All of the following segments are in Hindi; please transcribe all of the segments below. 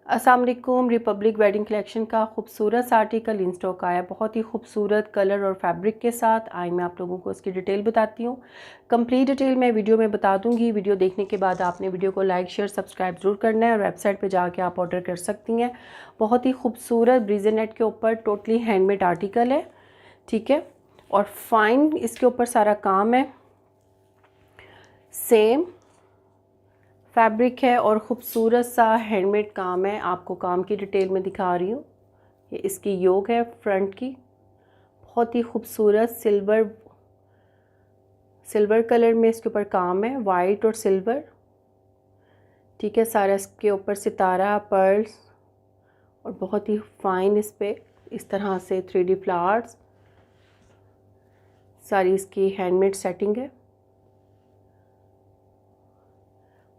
अस्सलाम वालेकुम। रिपब्लिक वेडिंग कलेक्शन का खूबसूरत सा आर्टिकल इन स्टॉक आया, बहुत ही खूबसूरत कलर और फैब्रिक के साथ। आई मैं आप लोगों को इसकी डिटेल बताती हूँ। कंप्लीट डिटेल मैं वीडियो में बता दूँगी। वीडियो देखने के बाद आपने वीडियो को लाइक शेयर सब्सक्राइब ज़रूर करना है और वेबसाइट पर जाके आप ऑर्डर कर सकती हैं। बहुत ही खूबसूरत ब्रीज़नेट के ऊपर टोटली हैंडमेड आर्टिकल है, ठीक है। और फाइन इसके ऊपर सारा काम है, सेम फैब्रिक है और ख़ूबसूरत सा हैंडमेड काम है। आपको काम की डिटेल में दिखा रही हूँ। ये इसकी योक है फ्रंट की, बहुत ही खूबसूरत सिल्वर कलर में इसके ऊपर काम है, वाइट और सिल्वर, ठीक है। सारा इसके ऊपर सितारा पर्ल्स और बहुत ही फाइन इस पे इस तरह से 3D फ्लावर्स, सारी इसकी हैंडमेड सेटिंग है।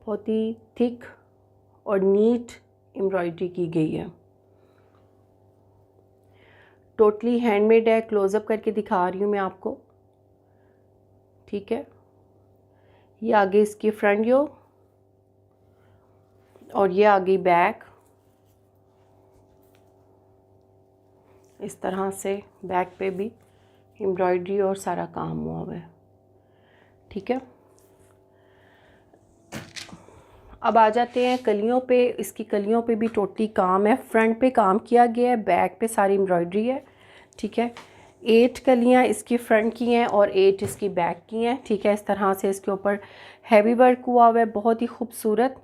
बहुत ही थिक और नीट एम्ब्रॉयडरी की गई है, टोटली हैंडमेड है। क्लोजअप करके दिखा रही हूँ मैं आपको, ठीक है। ये आगे इसकी फ्रंट योक और ये आगे बैक, इस तरह से बैक पे भी एम्ब्रॉयडरी और सारा काम हुआ हुआ है, ठीक है। अब आ जाते हैं कलियों पे। इसकी कलियों पे भी टोटली काम है, फ्रंट पे काम किया गया है, बैक पे सारी एम्ब्रॉयडरी है, ठीक है। 8 कलियां इसकी फ्रंट की हैं और 8 इसकी बैक की हैं, ठीक है। इस तरह से इसके ऊपर हैवी वर्क हुआ हुआ है, बहुत ही खूबसूरत।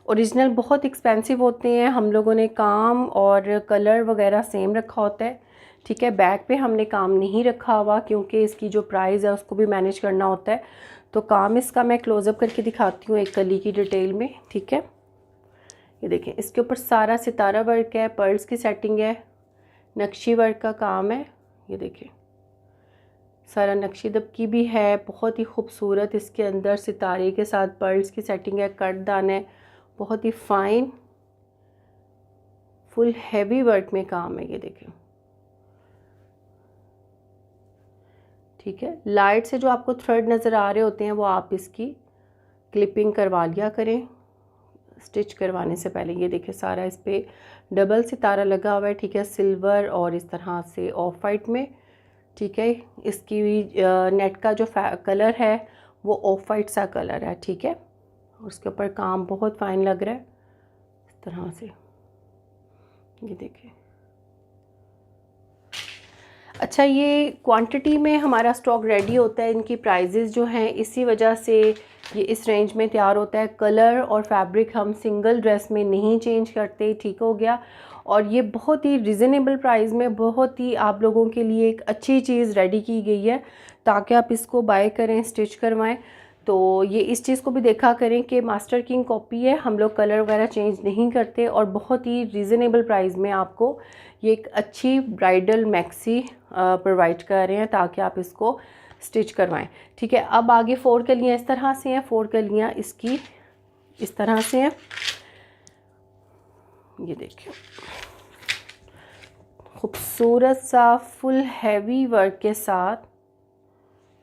ओरिजिनल बहुत एक्सपेंसिव होते हैं, हम लोगों ने काम और कलर वगैरह सेम रखा होता है, ठीक है। बैक पे हमने काम नहीं रखा हुआ क्योंकि इसकी जो प्राइस है उसको भी मैनेज करना होता है। तो काम इसका मैं क्लोजअप करके दिखाती हूँ एक कली की डिटेल में, ठीक है। ये देखें, इसके ऊपर सारा सितारा वर्क है, पर्ल्स की सेटिंग है, नक्शी वर्क का काम है। ये देखें, सारा नक्शी दबकी भी है, बहुत ही खूबसूरत। इसके अंदर सितारे के साथ पर्ल्स की सेटिंग है, कट दान है, बहुत ही फाइन फुल हैवी वर्क में काम है। ये देखें, ठीक है। लाइट से जो आपको थ्रेड नज़र आ रहे होते हैं वो आप इसकी क्लिपिंग करवा लिया करें स्टिच करवाने से पहले। ये देखिए, सारा इस पर डबल सितारा लगा हुआ है, ठीक है, सिल्वर और इस तरह से ऑफ वाइट में, ठीक है। इसकी नेट का जो कलर है वो ऑफ वाइट सा कलर है, ठीक है। और उसके ऊपर काम बहुत फाइन लग रहा है इस तरह से। ये देखिए, अच्छा, ये क्वांटिटी में हमारा स्टॉक रेडी होता है। इनकी प्राइजेज़ जो हैं इसी वजह से ये इस रेंज में तैयार होता है। कलर और फैब्रिक हम सिंगल ड्रेस में नहीं चेंज करते, ठीक हो गया। और ये बहुत ही रिजनेबल प्राइस में बहुत ही आप लोगों के लिए एक अच्छी चीज़ रेडी की गई है ताकि आप इसको बाय करें, स्टिच करवाएं। तो ये इस चीज़ को भी देखा करें कि मास्टर किंग कॉपी है, हम लोग कलर वगैरह चेंज नहीं करते और बहुत ही रीज़नेबल प्राइस में आपको ये एक अच्छी ब्राइडल मैक्सी प्रोवाइड कर रहे हैं ताकि आप इसको स्टिच करवाएं, ठीक है। अब आगे 4 कलियाँ इस तरह से हैं, 4 कलियाँ इसकी इस तरह से हैं। ये देखिए, खूबसूरत सा फुल हैवी वर्क के साथ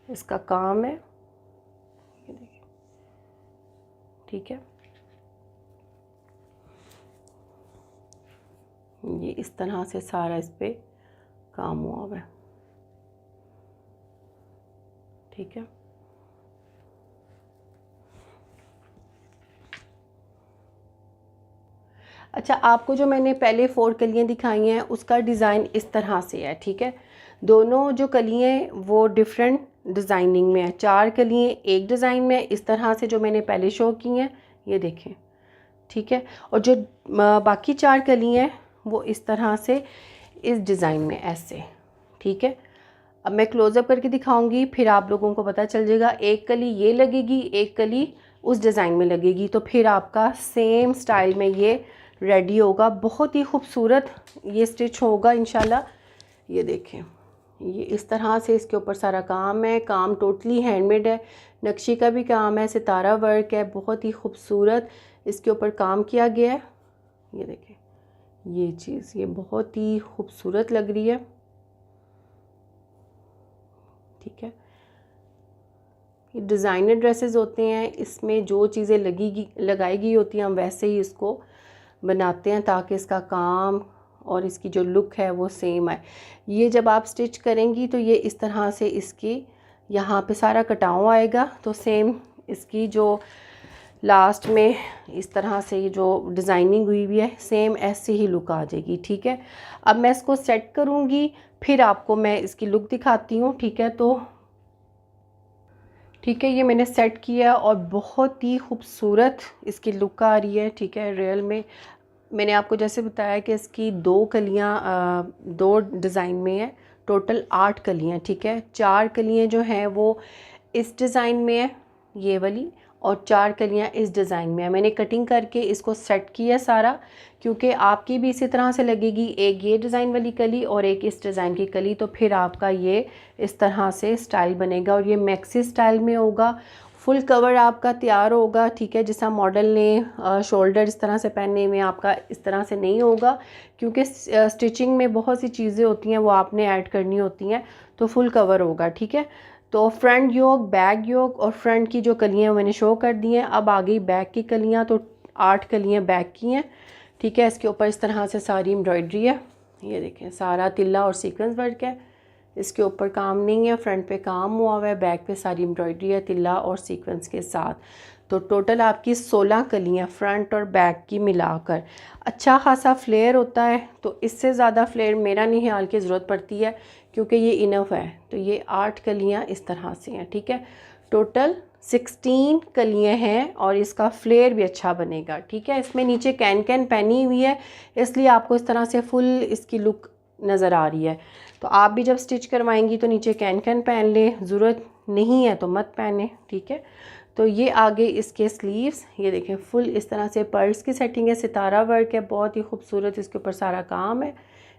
इसका काम है, ये देखिए, ठीक है। ये इस तरह से सारा इस पे काम हुआ हुआ है, ठीक है। अच्छा, आपको जो मैंने पहले 4 कलियाँ दिखाई हैं उसका डिज़ाइन इस तरह से है, ठीक है। दोनों जो कलियाँ हैं वो डिफरेंट डिज़ाइनिंग में है। 4 कलियाँ एक डिज़ाइन में इस तरह से जो मैंने पहले शो की हैं, ये देखें, ठीक है। और जो बाकी 4 कलियाँ हैं वो इस तरह से इस डिज़ाइन में ऐसे, ठीक है। अब मैं क्लोज़अप करके दिखाऊंगी, फिर आप लोगों को पता चल जाएगा। एक कली ये लगेगी, एक कली उस डिज़ाइन में लगेगी, तो फिर आपका सेम स्टाइल में ये रेडी होगा। बहुत ही खूबसूरत ये स्टिच होगा इंशाल्लाह। ये देखें, ये इस तरह से इसके ऊपर सारा काम है, काम टोटली हैंडमेड है, नक्शी का भी काम है, सितारा वर्क है, बहुत ही खूबसूरत इसके ऊपर काम किया गया है। ये देखें, ये चीज़ ये बहुत ही खूबसूरत लग रही है, ठीक है। ये डिज़ाइनर ड्रेसेस होते हैं, इसमें जो चीज़ें लगाई गई होती हैं हम वैसे ही इसको बनाते हैं ताकि इसका काम और इसकी जो लुक है वो सेम आए। ये जब आप स्टिच करेंगी तो ये इस तरह से इसकी यहाँ पे सारा कटाव आएगा, तो सेम इसकी जो लास्ट में इस तरह से ये जो डिज़ाइनिंग हुई हुई है सेम ऐसे ही लुक आ जाएगी। ठीक है, अब मैं इसको सेट करूँगी, फिर आपको मैं इसकी लुक दिखाती हूँ। ठीक है, तो ठीक है, ये मैंने सेट किया और बहुत ही खूबसूरत इसकी लुक आ रही है। ठीक है, रियल में मैंने आपको जैसे बताया कि इसकी 2 कलियाँ 2 डिज़ाइन में है, टोटल 8 कलियाँ। ठीक है, 4 कलियाँ जो हैं वो इस डिज़ाइन में है ये वाली, और 4 कलियाँ इस डिज़ाइन में है। मैंने कटिंग करके इसको सेट किया सारा, क्योंकि आपकी भी इसी तरह से लगेगी, एक ये डिज़ाइन वाली कली और एक इस डिज़ाइन की कली, तो फिर आपका ये इस तरह से स्टाइल बनेगा और ये मैक्सी स्टाइल में होगा। फुल कवर आपका तैयार होगा। ठीक है, जिस मॉडल ने शोल्डर इस तरह से पहनने में आपका इस तरह से नहीं होगा, क्योंकि स्टिचिंग में बहुत सी चीज़ें होती हैं वो आपने ऐड करनी होती हैं, तो फुल कवर होगा। ठीक है, तो फ्रंट योक, बैक योक और फ्रंट की जो कलियाँ मैंने शो कर दी हैं। अब आ गई बैक की कलियाँ, तो 8 कलियाँ बैक की हैं। ठीक है, इसके ऊपर इस तरह से सारी एम्ब्रॉयडरी है, ये देखें सारा तिल्ला और सीक्वेंस वर्क है। इसके ऊपर काम नहीं है, फ्रंट पे काम हुआ हुआ है, बैक पे सारी एम्ब्रॉयडरी है तिल्ला और सीक्वेंस के साथ। तो टोटल आपकी 16 कलियाँ फ्रंट और बैक की मिलाकर। अच्छा खासा फ्लेयर होता है, तो इससे ज़्यादा फ्लेयर मेरा नहीं ख्याल की ज़रूरत पड़ती है, क्योंकि ये इनफ है। तो ये 8 कलियाँ इस तरह से हैं। ठीक है, टोटल 16 कलियाँ हैं और इसका फ्लेयर भी अच्छा बनेगा। ठीक है, इसमें नीचे कैन कैन पहनी हुई है, इसलिए आपको इस तरह से फुल इसकी लुक नज़र आ रही है। तो आप भी जब स्टिच करवाएंगी तो नीचे कैन कैन पहन ले, ज़रूरत नहीं है तो मत पहने। ठीक है, तो ये आगे इसके स्लीव्स, ये देखें फुल इस तरह से पर्ल्स की सेटिंग है, सितारा वर्क है, बहुत ही खूबसूरत इसके ऊपर सारा काम है।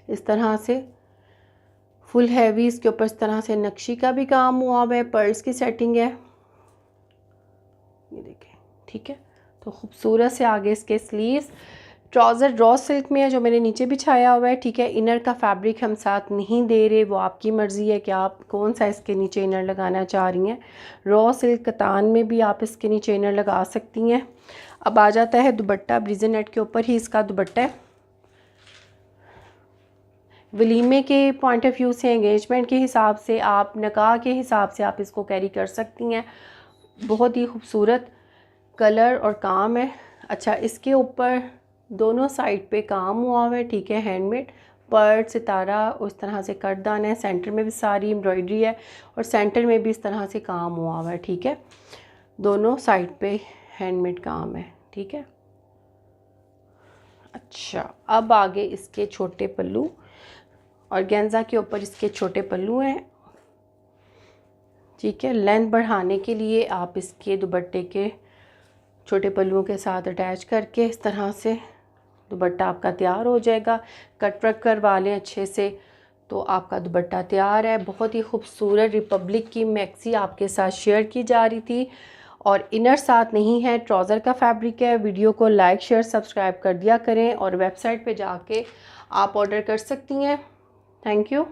इस तरह से फुल हैवी इसके ऊपर इस तरह से नक्शी का भी काम हुआ है, पर्ल्स की सेटिंग है, ये देखें। ठीक है, तो खूबसूरत से आगे इसके स्लीव्स। ट्राउज़र रॉ सिल्क में है जो मैंने नीचे बिछाया हुआ है। ठीक है, इनर का फैब्रिक हम साथ नहीं दे रहे, वो आपकी मर्ज़ी है कि आप कौन सा इसके नीचे इनर लगाना चाह रही हैं। रॉ सिल्क कतान में भी आप इसके नीचे इनर लगा सकती हैं। अब आ जाता है दुपट्टा, ब्रिजन नेट के ऊपर ही इसका दुपट्टा है। वलीमे के पॉइंट ऑफ व्यू से, एंगेजमेंट के हिसाब से, आप निकाह के हिसाब से आप इसको कैरी कर सकती हैं। बहुत ही खूबसूरत कलर और काम है। अच्छा, इसके ऊपर दोनों साइड पे काम हुआ हुआ है। ठीक है, हैंडमेड पर्ल, सितारा, उस तरह से कटदान है, सेंटर में भी सारी एम्ब्रॉयडरी है और सेंटर में भी इस तरह से काम हुआ हुआ है। ठीक है, दोनों साइड पे हैंडमेड काम है। ठीक है, अच्छा अब आगे इसके छोटे पल्लू, और गेंजा के ऊपर इसके छोटे पल्लू हैं। ठीक है, लेंथ बढ़ाने के लिए आप इसके दुपट्टे के छोटे पल्लुओं के साथ अटैच करके इस तरह से दुपट्टा आपका तैयार हो जाएगा। कट वर्क करवा लें अच्छे से तो आपका दुपट्टा तैयार है। बहुत ही खूबसूरत रिपब्लिक की मैक्सी आपके साथ शेयर की जा रही थी, और इनर साथ नहीं है, ट्राउज़र का फैब्रिक है। वीडियो को लाइक शेयर सब्सक्राइब कर दिया करें और वेबसाइट पे जाके आप ऑर्डर कर सकती हैं। Thank you.